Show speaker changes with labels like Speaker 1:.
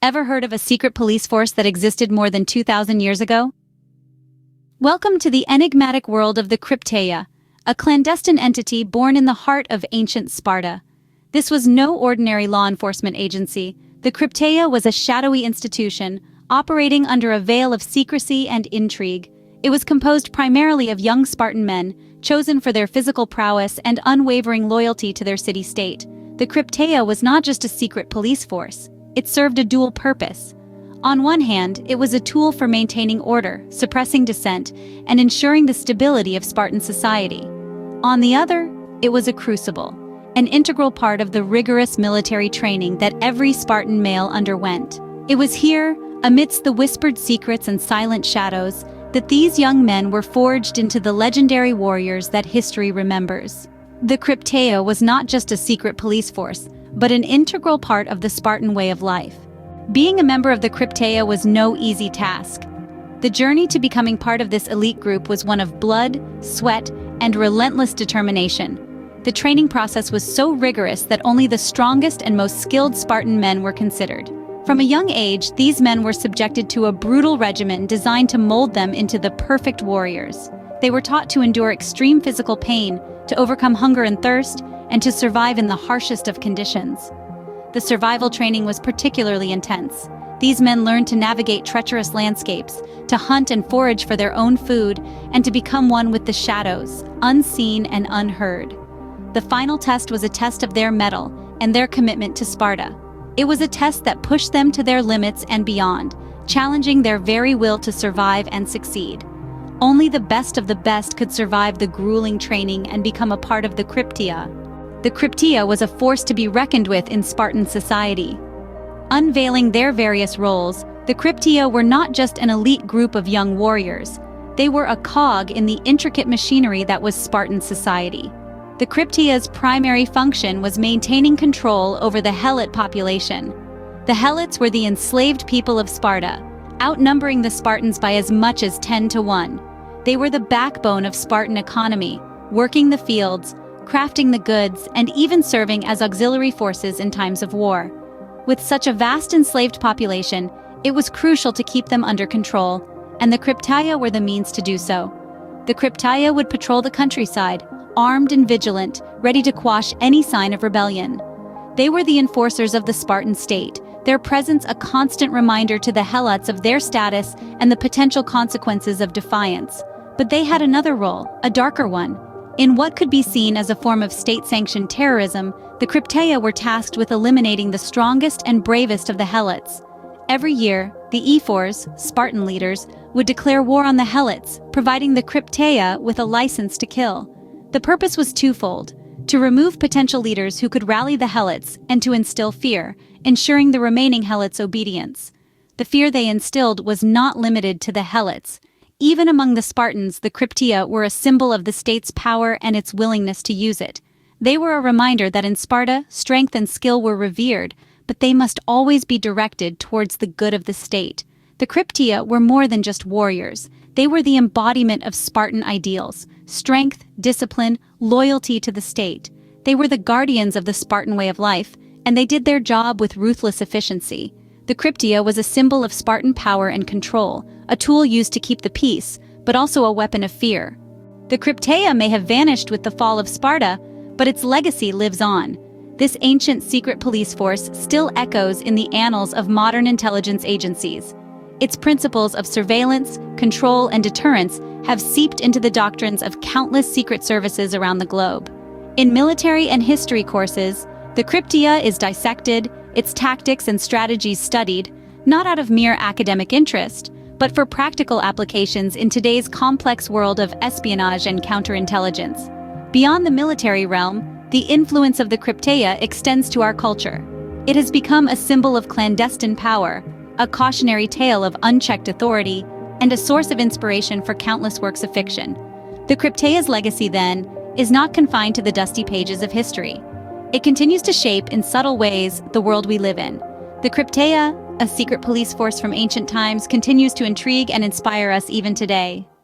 Speaker 1: Ever heard of a secret police force that existed more than 2,000 years ago? Welcome to the enigmatic world of the Krypteia, a clandestine entity born in the heart of ancient Sparta. This was no ordinary law enforcement agency. The Krypteia was a shadowy institution, operating under a veil of secrecy and intrigue. It was composed primarily of young Spartan men, chosen for their physical prowess and unwavering loyalty to their city-state. The Krypteia was not just a secret police force. It served a dual purpose. On one hand, it was a tool for maintaining order, suppressing dissent, and ensuring the stability of Spartan society. On the other, it was a crucible, an integral part of the rigorous military training that every Spartan male underwent. It was here, amidst the whispered secrets and silent shadows, that these young men were forged into the legendary warriors that history remembers. The Krypteia was not just a secret police force, but an integral part of the Spartan way of life. Being a member of the Krypteia was no easy task. The journey to becoming part of this elite group was one of blood, sweat, and relentless determination. The training process was so rigorous that only the strongest and most skilled Spartan men were considered. From a young age, these men were subjected to a brutal regimen designed to mold them into the perfect warriors. They were taught to endure extreme physical pain, to overcome hunger and thirst, and to survive in the harshest of conditions. The survival training was particularly intense. These men learned to navigate treacherous landscapes, to hunt and forage for their own food, and to become one with the shadows, unseen and unheard. The final test was a test of their mettle and their commitment to Sparta. It was a test that pushed them to their limits and beyond, challenging their very will to survive and succeed. Only the best of the best could survive the grueling training and become a part of the Krypteia. The Krypteia was a force to be reckoned with in Spartan society. Unveiling their various roles, the Krypteia were not just an elite group of young warriors. They were a cog in the intricate machinery that was Spartan society. The Krypteia's primary function was maintaining control over the Helot population. The Helots were the enslaved people of Sparta, outnumbering the Spartans by as much as 10 to 1. They were the backbone of Spartan economy, working the fields, crafting the goods, and even serving as auxiliary forces in times of war. With such a vast enslaved population, it was crucial to keep them under control, and the Krypteia were the means to do so. The Krypteia would patrol the countryside, armed and vigilant, ready to quash any sign of rebellion. They were the enforcers of the Spartan state, their presence a constant reminder to the Helots of their status and the potential consequences of defiance. But they had another role, a darker one. In what could be seen as a form of state-sanctioned terrorism, the Krypteia were tasked with eliminating the strongest and bravest of the Helots. Every year, the ephors, Spartan leaders, would declare war on the Helots, providing the Krypteia with a license to kill. The purpose was twofold: to remove potential leaders who could rally the Helots and to instill fear, ensuring the remaining Helots' obedience. The fear they instilled was not limited to the Helots. Even among the Spartans, the Krypteia were a symbol of the state's power and its willingness to use it. They were a reminder that in Sparta, strength and skill were revered, but they must always be directed towards the good of the state. The Krypteia were more than just warriors. They were the embodiment of Spartan ideals: strength, discipline, loyalty to the state. They were the guardians of the Spartan way of life, and they did their job with ruthless efficiency. The Krypteia was a symbol of Spartan power and control, a tool used to keep the peace, but also a weapon of fear. The Krypteia may have vanished with the fall of Sparta, but its legacy lives on. This ancient secret police force still echoes in the annals of modern intelligence agencies. Its principles of surveillance, control, and deterrence have seeped into the doctrines of countless secret services around the globe. In military and history courses, the Krypteia is dissected, its tactics and strategies studied, not out of mere academic interest, but for practical applications in today's complex world of espionage and counterintelligence. Beyond the military realm, the influence of the Krypteia extends to our culture. It has become a symbol of clandestine power, a cautionary tale of unchecked authority, and a source of inspiration for countless works of fiction. The Krypteia's legacy, then, is not confined to the dusty pages of history. It continues to shape in subtle ways the world we live in. The Krypteia, a secret police force from ancient times, continues to intrigue and inspire us even today.